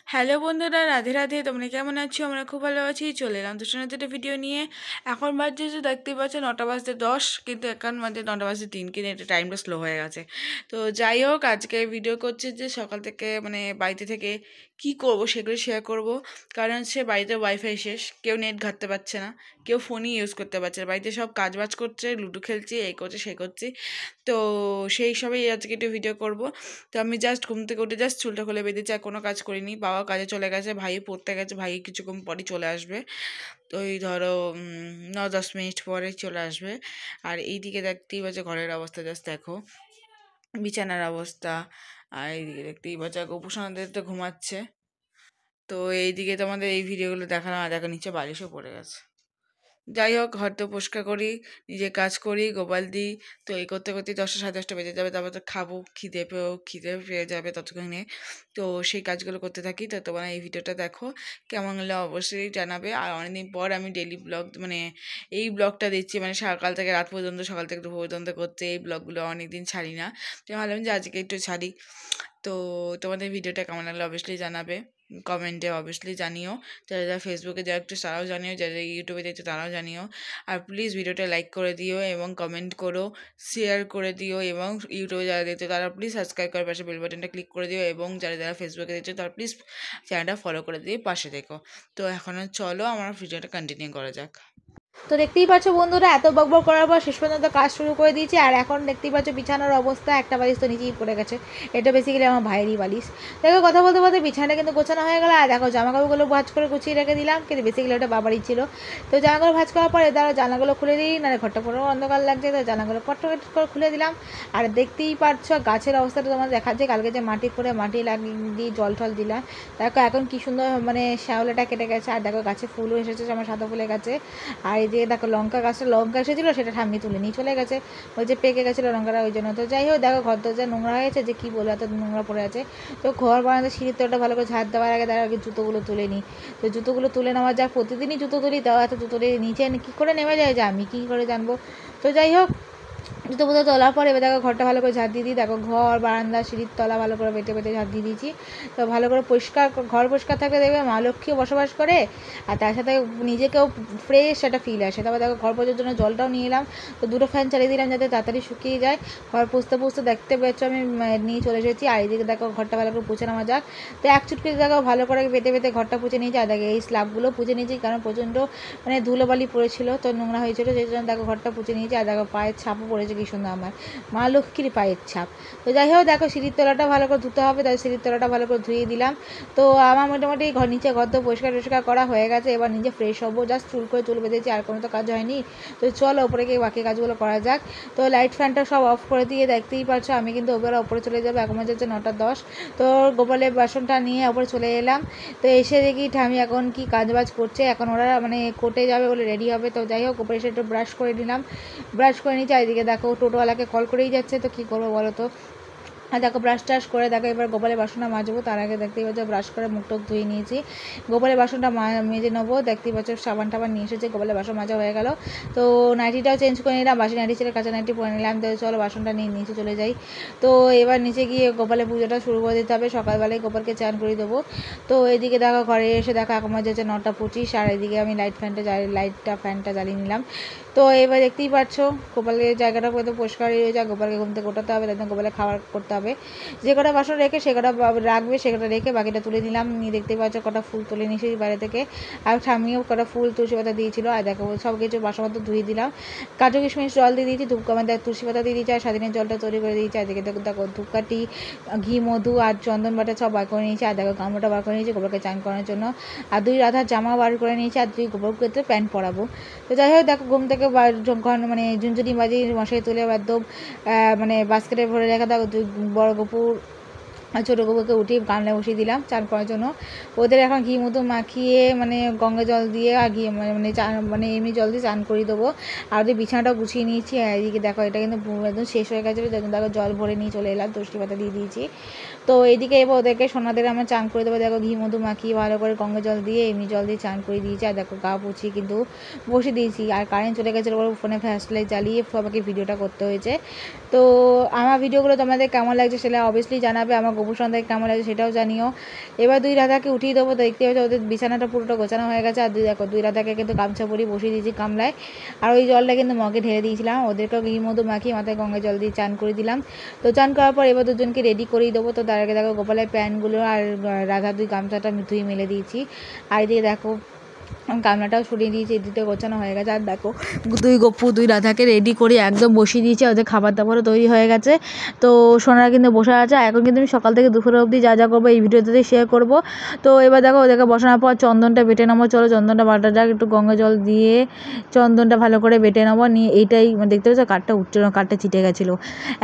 Hello বন্ধুরা, রাধে রাধে। তোমরা কেমন আছো? আমরা খুব ভালো আছি। চলে এলাম তো শোনাতে একটা ভিডিও নিয়ে। এখন বাজছে যে দেখতে পাচ্ছ 9:10, কিন্তু এখন বাজে 9:03, কিন্তু এটা টাইমটা স্লো হয়ে গেছে। তো যাই হোক, আজকে ভিডিও করছে যে সকাল থেকে বাড়িতে থেকে কি করব সেগুলো শেয়ার করব। কারণ সে বাড়িতে ওয়াইফাই শেষ, কেউ নেট ঘাঁটতে পারছে না, কেউ ফোনই ইউজ করতে পারছে না, বাড়িতে সব কাজবাজ করছে, লুডো খেলছি, এই করছে সেই করছি। তো সেই সবই আজকে একটু ভিডিও করব। তো আমি জাস্ট ঘুম থেকে উঠে জাস্ট চুলটা খুলে বেঁধেছি, আর কোনো কাজ করিনি। বাবা কাজে চলে গেছে, ভাই পড়তে গেছে, ভাই কিছুক্ষণ পরই চলে আসবে। তো এই ধরো 9-10 মিনিট পরে চলে আসবে। আর এইদিকে দেখতেই পাচ্ছ ঘরের অবস্থা, জাস্ট দেখো বিছানার অবস্থা। আর এইদিকে দেখতেই পাচ্ছ গোপুসোনাদের তো ঘুমাচ্ছে। তো এইদিকে তোমাদের এই ভিডিওগুলো দেখানো, আর দেখো নিচে বালিশও পড়ে গেছে। যাই হোক, ঘর তো পরিষ্কার করি, নিজে কাজ করি, গোপাল দিই। তো এই করতে করতে 10টা 10:30 বেজে যাবে, তারপর তো খাবো, খিদে পেয়ে যাবে ততক্ষণে। তো সেই কাজগুলো করতে থাকি। তো তোমরা এই ভিডিওটা দেখো, কেমন হলে অবশ্যই জানাবে। আর অনেকদিন পর আমি ডেলি ব্লগ এই ব্লগটা দিচ্ছি, সকাল থেকে রাত পর্যন্ত, সকাল থেকে দুপুর পর্যন্ত করতে। এই ব্লগগুলো অনেকদিন ছাড়ি না, তো ভাবলাম যে আজকে একটু ছাড়ি। তো তোমাদের ভিডিওটা কেমন লাগলো অবশ্যই জানাবে, কমেন্টে অবশ্যই জানিও। যারা যারা ফেসবুকে যারা একটু তারাও জানিও, যারা ইউটিউবে দেখছো তারাও জানিও। আর প্লিজ ভিডিওটা লাইক করে দিও এবং কমেন্ট করো, শেয়ার করে দিও। এবং ইউটিউবে যারা দেখছো তারা প্লিজ সাবস্ক্রাইব করে পাশে বেল বাটনটা ক্লিক করে দিও। এবং যারা যারা ফেসবুকে দেখছো তারা প্লিজ চ্যানেলটা ফলো করে দিয়ে পাশে দেখো। তো এখন চলো আমার ভিডিওটা কন্টিনিউ করা যাক। তো দেখতেই পাচ্ছ বন্ধুরা, এত বকবক করার পর শেষ পর্যন্ত কাজ শুরু করে দিয়েছি। আর এখন দেখতেই পাচ্ছ বিছানার অবস্থা, একটা বালিশ তো নিচেই পড়ে গেছে। এটা বেসিক্যালি আমার ভাইয়েরই বালিশ। দেখো কথা বলতে বলতে বিছানাটা কিন্তু গোছানো হয়ে গেল। আর দেখো জামাকাপড়গুলো ভাঁজ করে গুছিয়ে রেখে দিলাম, কিন্তু বেসিক্যালি ওটা বাবারই ছিল। তো জামাকাপড় ভাঁজ করার পরে তারা জানাগুলো খুলে দিই, না ঘরটা পুরো অন্ধকার লাগছে, তো জানাগুলো কট করে খুলে দিলাম। আর দেখতেই পাচ্ছ গাছের অবস্থাটা তোমার দেখাচ্ছে। কালকে যে মাটি লাগিয়ে দিয়ে জল টল দিলাম, দেখো এখন কি সুন্দর শ্যাওলাটা কেটে গেছে। আর দেখো গাছে ফুলও এসেছে, আমার সাদা ফুলের গাছে। আর এই যে দেখো লঙ্কা গাছটা লঙ্কা এসেছিলো, সেটা ঠাম্মি তুলে নিয়ে চলে গেছে, ওই যে পেকে গেছিলো লঙ্কাটা, ওই জন্য। তো যাই হোক, দেখো ঘর দরজা নোংরা হয়েছে, যে কী বলে এত নোংরা পড়ে আছে। তো ঘর বানাতে সিঁড়ির তোটা ভালো করে ঝাড় দেওয়ার আগে তার আগে জুতোগুলো তুলে নিই। তো জুতোগুলো তুলে নেওয়া যায়, প্রতিদিনই জুতো তুলি, তাও এত জুতো নিচে কী করে নেমে যায় যে আমি কী করে জানবো। তো যাই হোক, জুতো পুতো তোলার পরে এবার দেখো ঘরটা ভালো করে ঝাড় দিয়ে দিই। দেখো ঘর বারান্দা সিঁড়ির তলা ভালো করে বেটে বেটে ঝাড় দিয়ে দিয়েছি। তো ভালো করে পরিষ্কার ঘর পরিষ্কার থাকলে দেখবে মা লক্ষ্মীও বসবাস করে, আর তার সাথে নিজেকেও ফ্রেশ একটা ফিল আসে। তারপর দেখো ঘর পোছার জন্য জলটাও নিয়ে এলাম, তো 2টো ফ্যান চালিয়ে দিলাম যাতে তাড়াতাড়ি শুকিয়ে যায়। ঘর পুছতে পুছতে দেখতে পেয়েছো আমি নিয়ে চলে এসেছি। আর এইদিকে দেখো ঘরটা ভালো করে পুছে নেওয়া যাক। তো এক চুটকি দেখো ভালো করে বেটে বেটে ঘরটা পুছে নিয়েছি। আর দেখো এই স্ল্যাবগুলো পুছে নিয়েছি, কারণ প্রচণ্ড ধুলোবালি পড়েছিল, তো নোংরা হয়েছিল, সেই জন্য দেখো ঘরটা পুছে নিয়েছি। আর দেখো পায়ের ছাপও পড়েছে কি সুন্দর, আমার মা লক্ষ্মীর পায়ের ছাপ। তো যাই হোক, দেখো সিঁড়ির তলাটা ভালো করে ধুতে হবে, তাই সিঁড়ির তলাটা ভালো করে ধুয়ে দিলাম। তো আমার মোটামুটি নিচে ঘর তো পরিষ্কার করা হয়ে গেছে। এবার নিজে ফ্রেশ হবো, জাস্ট চুল বেঁধেছি, আর কোনো তো কাজ হয়নি। তো চলো ওপরে গিয়ে বাকি কাজগুলো করা যাক। তো লাইট ফ্যানটা সব অফ করে দিয়ে দেখতেই পাচ্ছ আমি কিন্তু ওপরে চলে যাবো। এখন বাজে 9:10। তো গোপালের বাসনটা নিয়ে ওপরে চলে এলাম। তো এসে দেখি ঠামি এখন কি কাজবাজ করছে। এখন ওরা কোর্টে যাবে বলে রেডি হবে। তো যাই হোক, ওপরে এসে একটু ব্রাশ করে নিলাম, ব্রাশ করে নিচ্ছি। এদিকে দেখো টোটোওয়ালাকে কল করেই যাচ্ছে, তো কী করবো বলো তো। আর দেখো ব্রাশ টাশ করে দেখো এবার গোপালের বাসনটা মাজবো। তার আগে দেখতেই পাচ্ছ ব্রাশ করে মুখ টুক ধুয়ে নিয়েছি, গোপালের বাসনটা মেজে নেবো। দেখতেই পাচ্ছ সাবান টাবান নিয়ে এসেছে, গোপালের বাসন মাজা হয়ে গেল। তো নাইটিটাও চেঞ্জ করে নিলাম, বাসি নাইটি ছেড়ে কাঁচা নাইটি পরে নিলাম। তো চলো বাসনটা নিয়ে নিচে চলে যাই। তো এবার নিচে গিয়ে গোপালের পুজোটা শুরু করে দিতে হবে, সকালবেলায় গোপালকে চান করে দেবো। তো এদিকে দেখো ঘরে এসে দেখো এখন বাজে 9:25। আর এদিকে আমি ফ্যানটা জ্বালিয়ে নিলাম। তো এবার দেখতেই পাচ্ছ গোপালের জায়গাটা পুরো পরিষ্কার হয়ে যায়। গোপালকে ঘুম থেকে ওঠাতে হবে, তাই গোপালের খাবার করতে হবে। যে কটা বাসন রেখে সে কটা রাখবে, সে কটা রেখে বাকিটা তুলে নিলাম। নিয়ে দেখতেই পাচ্ছ কটা ফুল তুলে নিয়েছি বাইরে থেকে। আর ঠামিও কটা ফুল তুলসী পাতা দিয়েছিল। আর দেখো সব কিছু বাসনপত্র ধুয়ে দিলাম, কাজু কিশমিশ জল দিয়ে দিয়েছি, ধূপকাঠি তুলসী পাতা দিয়ে দিয়েছি, আর স্বাধীনের জলটা তৈরি করে দিয়েছি। আর দেখে দেখো ধূপকাঠি, ঘি, মধু আর চন্দন বাটা সব বার করে নিয়েছি। আর দেখো গামলাটা বার করে নিয়েছি গোবরকে চান করার জন্য। আর 2 রাধার জামা বার করে নিয়েছি, আর 2 গোবরকে প্যান্ট পরাবো। তো যাই হোক, দেখো ঘুম থেকে যখন ঝুনঝুনি বাজি মশাই তুলে একদম বাস্কেটে ভরে রেখে দেখো 2 বড় গোপুর ছোটো গোপুরকে উঠিয়ে গামলায় বসিয়ে দিলাম চান করার জন্য। ওদের এখন ঘি মধু মাখিয়ে গঙ্গা জল দিয়ে আর ঘি চান এমনি জল দিয়ে চান করিয়ে দেবো। আর ওদের বিছানাটাও গুছিয়ে নিয়েছি। আর এদিকে দেখো এটা কিন্তু একদম শেষ হয়ে গেছিলো, দেখো জল ভরে নিয়ে চলে এলাম, তুলসী পাতা দিয়ে দিয়েছি। তো তো এইদিকে এবার ওদেরকে সোনাদের আমরা চান করে দেবো। দেখো ঘি মধু মাখিয়ে ভালো করে গঙ্গা জল দিয়ে এমনি জল দিয়ে চান করে দিয়েছি। আর দেখো গা পুছিয়ে কিন্তু বসে দিয়েছি। আর কারেন্ট চলে গেছে বলে ফোনে ফ্ল্যাশ লাইট জ্বালিয়ে আমাকে ভিডিওটা করতে হয়েছে। তো আমার ভিডিওগুলো তোমাদের কেমন লাগছে সেটা অবভিয়াসলি জানাবে, আমার গোপুর সন্ধ্যায় কেমন লাগছে সেটাও জানিও। এবার দুই রাধাকে উঠিয়ে দেবো। তো দেখতে পাচ্ছি ওদের বিছানাটা পুরোটা গোছানো হয়ে গেছে। আর দেখো দুই রাধাকে কিন্তু গামছা পরিয়ে বসিয়ে দিয়েছি গামলায়। আর ওই জলটা কিন্তু মগে ঢেলে দিয়েছিলাম। ওদেরকেও ঘি মধু মাখিয়ে মাথায় গঙ্গা জল দিয়ে চান করে দিলাম। তো চান করার পর এবার দুজনকে রেডি করেই দেবো। তো তার আগে দেখো গোপালের প্যান্টগুলো আর রাধা দুই গামছাটা ধুয়ে মেলে দিয়েছি। আর এদিকে দেখো গামলাটাও সরিয়ে দিয়েছি, এদিকে গোছানো হয়ে গেছে। আর দেখো দুই গপু দুই রাধাকে রেডি করে একদম বসিয়ে দিয়েছি। ওদের খাবার দাবারও তৈরি হয়ে গেছে। তো সোনারা কিন্তু বসে আছে। এখন কিন্তু আমি সকাল থেকে দুপুর অবধি যা যা করবো এই ভিডিওতে শেয়ার করবো। তো এবার দেখো ওদেরকে বসানোর পর চন্দনটা বেটে নেবো। চলো চন্দনটা বাটা যাক, একটু গঙ্গা জল দিয়ে চন্দনটা ভালো করে বেটে নেবো। নিয়ে এইটাই দেখতে পাচ্ছ কাঠটা উঠছে না, কাঠটা ছিটে গেছিলো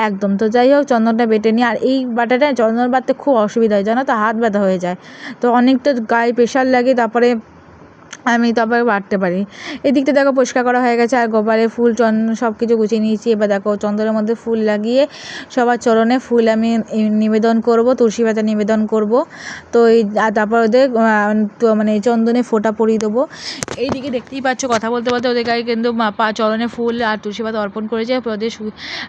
একদম। তো যাই হোক চন্দনটা বেটে নিই। আর এই বাটাটা চন্দন বাটতে খুব অসুবিধা হয় জানো তো, হাত ব্যথা হয়ে যায়। তো অনেকটা গায়ে প্রেশার লাগে, তারপরে আমি তারপরে বাটতে পারি। এদিকটা দেখো পরিষ্কার করা হয়ে গেছে। আর গোপালের ফুল চন্দন সব কিছু গুছিয়ে নিয়েছি। এবার দেখো চন্দনের মধ্যে ফুল লাগিয়ে সবার চরণে ফুল আমি নিবেদন করব, তুলসী পাতা নিবেদন করব। তো এই তারপর ওদের মানে চন্দনে ফোঁটা পরিয়ে দেবো। এইদিকে দেখতেই পাচ্ছ কথা বলতে বলতে ওদের গায়ে কিন্তু চরণে ফুল আর তুলসী পাতা অর্পণ করেছে। ওদের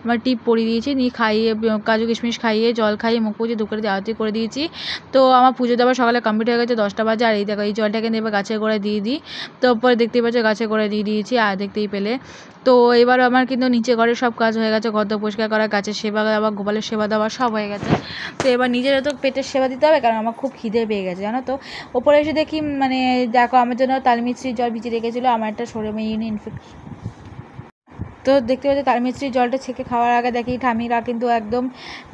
আমার টিপ পরিয়ে দিয়েছি, নিয়ে খাইয়ে কাজু কিশমিশ খাইয়ে জল খাইয়ে মুখ পুজো দুপুরে আরতি করে দিয়েছি। তো আমার পুজো দেওয়া সকালে কমপ্লিট হয়ে গেছে 10টা বাজে। আর এই দেখো এই জলটা কিন্তু এবার গাছের গোড়ায় দিয়ে দিই। তো পরে দেখতেই পাচ্ছ গাছে করে দিয়ে দিয়েছি। আর দেখতেই পেলে তো এবার আমার কিন্তু নিচে ঘরের সব কাজ হয়ে গেছে, ঘর তো পরিষ্কার করা, গাছের সেবা দেওয়া, গোপালের সেবা দেওয়া সব হয়ে গেছে। তো এবার নিজেরও তো পেটের সেবা দিতে হবে, কারণ আমার খুব খিদে পেয়ে গেছে জানো তো। ওপরে এসে দেখি মানে দেখো আমার জন্য তালমিছরির জল ভিজিয়ে রেখেছিলো। আমার একটা শরীরে ইনফেকশন, তো দেখতে পাচ্ছি তালমিছরির জলটা ছেঁকে খাওয়ার আগে দেখি ঠামিরা কিন্তু একদম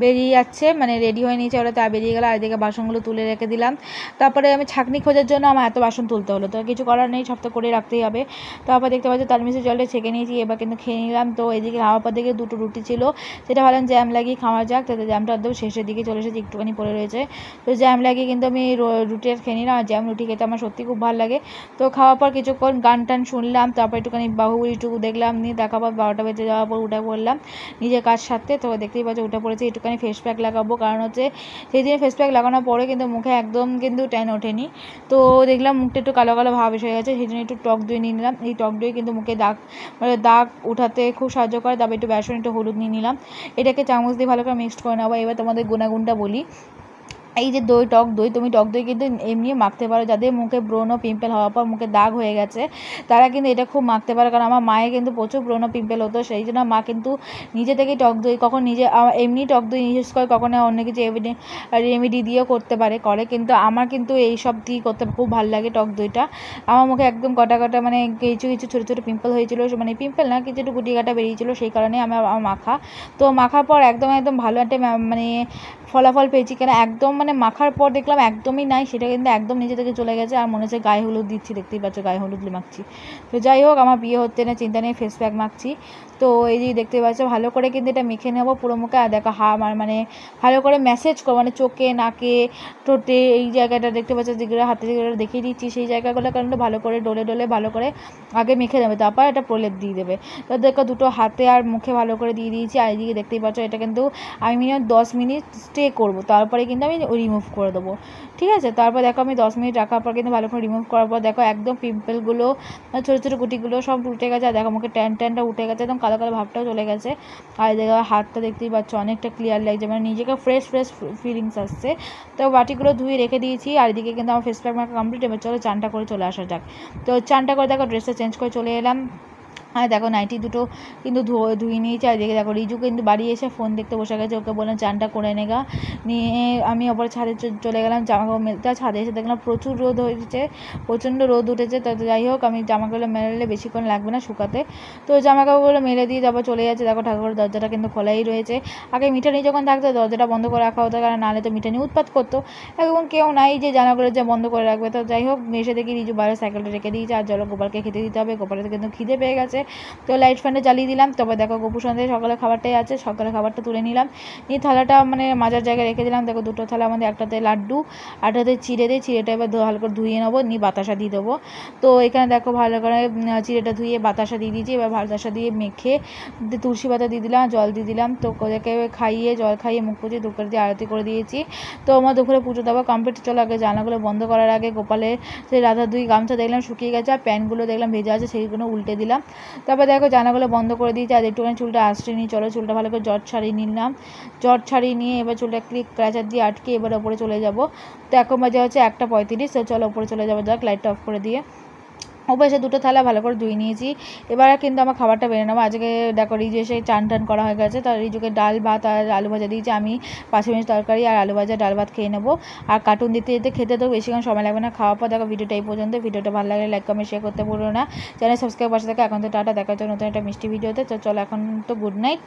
বেরিয়ে যাচ্ছে, মানে রেডি হয়ে নিয়েছে ওরা। তা বেরিয়ে গেল। আর এদিকে বাসনগুলো তুলে রেখে দিলাম। তারপরে আমি ছাঁকনি খোঁজার জন্য আমার এত বাসন তুলতে হলো, তো কিছু করার নেই, সব তো করে রাখতেই হবে। তারপর দেখতে পাচ্ছি তালমিছরির জলটা ছেঁকে নিয়েছি, এবার কিন্তু খেয়ে নিলাম। তো এদিকে খাওয়ার পর দিকে দুটো রুটি ছিল, সেটা ভাবলাম জ্যাম লাগিয়ে খাওয়া যাক। তাতে জ্যামটা একদম শেষের দিকে চলে এসেছে, একটুখানি পড়ে রয়েছে। তো জ্যাম লাগিয়ে কিন্তু আমি রুটি আর খেয়ে নিলাম। আর জ্যাম রুটি খেতে আমার সত্যি খুব ভালো লাগে। তো খাওয়ার পর কিছুক্ষণ গান টান শুনলাম, তারপর একটুখানি বাহুবলীটুকু দেখলাম, নিয়ে দেখার পর 12টা বেজে যাওয়ার পর উঠে পড়লাম নিজের কাজ সারতে। তো দেখতেই পাচ্ছ উঠে পড়েছি, একটুখানি ফেস প্যাক লাগাবো, কারণ হচ্ছে সেই দিনে ফেস প্যাক লাগানোর পরে কিন্তু মুখে একদম কিন্তু ট্যান ওঠেনি। তো দেখলাম মুখটা একটু কালো কালো ভাব এসে গেছে, সেই জন্য একটু টক দই নিয়ে নিলাম। এই টক দই কিন্তু মুখে দাগ উঠাতে খুব সাহায্য করে। তারপর একটু বেসন একটু হলুদ নিয়ে নিলাম, এটাকে চামচ দিয়ে ভালো করে মিক্সড করে নেবো। এবার তোমাদের গুণাগুণটা বলি। এই যে টক দই, তুমি টক দই কিন্তু এমনিও মাখতে পারো। যাদের মুখে ব্রণ পিম্পল হওয়ার পর মুখে দাগ হয়ে গেছে তারা কিন্তু এটা খুব মাখতে পারে, কারণ আমার মায়ের কিন্তু প্রচুর ব্রণ পিম্পল হতো। সেই জন্য মা কিন্তু নিজে থেকেই টক দই কখন নিজে এমনি টক দই ইউজ করে, কখনো অন্য কিছু রেমেডি দিয়েও করে। কিন্তু আমার কিন্তু এই সব দিয়ে করতে খুব ভালো লাগে টক দইটা। আমার মুখে একদম কটা মানে কিছু কিছু ছোটো ছোটো পিম্পল হয়েছিল, মানে পিম্পল না কিছু একটু গুটি কাটা বেরিয়েছিল, সেই কারণে আমার মাখা। তো মাখার পর একদম ভালো একটা মানে ফলাফল পেয়েছি। কেন একদম মানে মাখার পর দেখলাম একদমই নাই, সেটা কিন্তু একদম নিজে থেকে চলে গেছে। আর মনে হচ্ছে গায়ে হলুদ দিচ্ছি, দেখতেই পাচ্ছ গায়ে হলুদ মাখছি। তো যাই হোক আমার বিয়ে হচ্ছে না চিন্তা নেই, ফেস প্যাক মাখছি। তো এই যে দেখতে পাচ্ছ ভালো করে কিন্তু এটা মেখে নেবো পুরো মুখে। আর দেখো মানে ভালো করে ম্যাসেজ করো, মানে চোখে নাকে ঠোঁটে এই জায়গাটা দেখতে পাচ্ছ যেগুলো হাতে যেগুলো দেখিয়ে দিচ্ছি, সেই জায়গাগুলো কিন্তু ভালো করে ডলে ভালো করে আগে মেখে দেবে, তারপর এটা প্রলেপ দিয়ে দেবে। তো দেখো দুটো হাতে আর মুখে ভালো করে দিয়ে দিয়েছি। আর এদিকে দেখতেই পাচ্ছ এটা কিন্তু আমি মিনিমাম 10 মিনিট স্টে করবো, তারপরে কিন্তু আমি রিমুভ করে দেবো, ঠিক আছে। তারপর দেখো আমি 10 মিনিট রাখার পর কিন্তু ভালো করে রিমুভ করার পর দেখো একদম পিম্পলগুলো ছোটো ছোটো গুটিগুলো সব উঠে গেছে। আর দেখো মুখে ট্যানটা উঠে গেছে, একদম কালো কালো ভাবটাও চলে গেছে। আর দেখো হাতটা দেখতেই পাচ্ছ অনেকটা ক্লিয়ার লাগছে, মানে নিজেকে ফ্রেশ ফিলিংস আসছে। তো বাটিগুলো ধুয়ে রেখে দিয়েছি। আর এদিকে কিন্তু আমার ফেস প্যাক মাখা কমপ্লিট। এবার চলো চানটা করে চলে আসা যাক। তো চানটা করে দেখো ড্রেসটা চেঞ্জ করে চলে এলাম। আর দেখো নাইটি দুটো কিন্তু ধুয়ে নিয়েছি। আর দেখে দেখো রিজু কিন্তু বাড়ি এসে ফোন দেখতে বসে গেছে, ওকে বললাম চানটা করে নেগা। নিয়ে আমি ওপরে ছাদে চলে গেলাম জামাকাপড় মেলতে। আর ছাদে এসে দেখলাম প্রচুর রোদ হয়েছে, প্রচণ্ড রোদ উঠেছে। তো যাই হোক আমি জামাকাপড় মেলালে বেশিক্ষণ লাগবে না শুকাতে। তো জামাকাপড়গুলো মেলে দিয়ে তারপর চলে যাচ্ছে। দেখো ঠাকুরের দরজাটা কিন্তু খোলাই রয়েছে। আগে মিঠানি যখন থাকতো দরজাটা বন্ধ করে রাখা হতো, কারণ নাহলে তো মিঠানি উৎপাত করতো। এখন কেউ নাই যে জানাগুলো যে বন্ধ করে রাখবে। তো যাই হোক এসে দেখি রিজু বাইরে সাইকেলটা রেখে দিয়েছে। আর জল গোপালকে খেতে দিতে হবে, গোপালের কিন্তু খিদে পেয়ে গেছে। তো লাইট ফ্যানটা জ্বালিয়ে দিলাম। তবে দেখো গোপু সন্ধ্যায় সকালে খাবারটাই আছে, সকালে খাবারটা তুলে নিলাম, নিয়ে থালাটা মানে মাজার জায়গায় রেখে দিলাম। দেখো দুটো থালা আমাদের, একটাতে লাড্ডু আরটাতে চিড়ে দিই, চিড়েটা এবার ভালো করে ধুয়ে নেবো, নিয়ে বাতাসা দিয়ে দেবো। তো এখানে দেখো ভালো করে চিড়েটা ধুয়ে বাতাসা দিয়ে দিয়েছি। এবার বাতাসা দিয়ে মেখে তুলসী পাতা দিয়ে দিলাম, জল দিয়ে দিলাম। তো ওদেরকে খাইয়ে জল খাইয়ে মুখ পুজো দুপুরে দিয়ে আরতি করে দিয়েছি। তো আমার দুপুরে পুজো দেওয়া কমপ্লিট। চলো আগে জানাগুলো বন্ধ করার আগে গোপালের সেই রাধা দুই গামছা দেখলাম শুকিয়ে গেছে, আর প্যান্টগুলো দেখলাম ভেজা আছে, সেইগুলো উল্টে দিলাম। তারপর দেখো জানাগুলো বন্ধ করে দিয়েছি, আর একটুখানি চুলটা আঁচড়ে নিই। চলো চুলটা ভালো করে জট ছাড়িয়ে নিলাম, জট ছাড়িয়ে নিয়ে এবার চুলটা ক্লিক ক্রাচার দিয়ে আটকে এবার ওপরে চলে যাব। তো এখন বাজে হচ্ছে 1:35। তো চলো ওপরে চলে যাবো, যাক লাইটটা অফ করে দিয়ে। ওপরে এসে দুটো থালা ভালো করে ধুয়ে নিয়েছি। এবার কিন্তু আমার খাবারটা বেড়ে নেবো। আজকে দেখো রিজু এসে চান টান করা হয়ে গেছে, তার রিজুকে ডাল ভাত আর আলু ভাজা দিয়েছি, আমি 5 মিনিট তরকারি আর আলু ভাজা ডাল ভাত খেয়ে নেবো। আর কার্টুন দিতে দিতে খেতে তো বেশিক্ষণ সময় লাগবে না। খাওয়ার পর দেখো ভিডিওটা এই পর্যন্ত। ভিডিওটা ভালো লাগলে লাইক কমেন্ট শেয়ার করতে ভুলো না, চ্যানেল সাবস্ক্রাইব পাশে থাকে। এখন তো টাটা, দেখা হচ্ছে নতুন একটা মিষ্টি ভিডিওতে। তো চলো এখন তো গুড নাইট।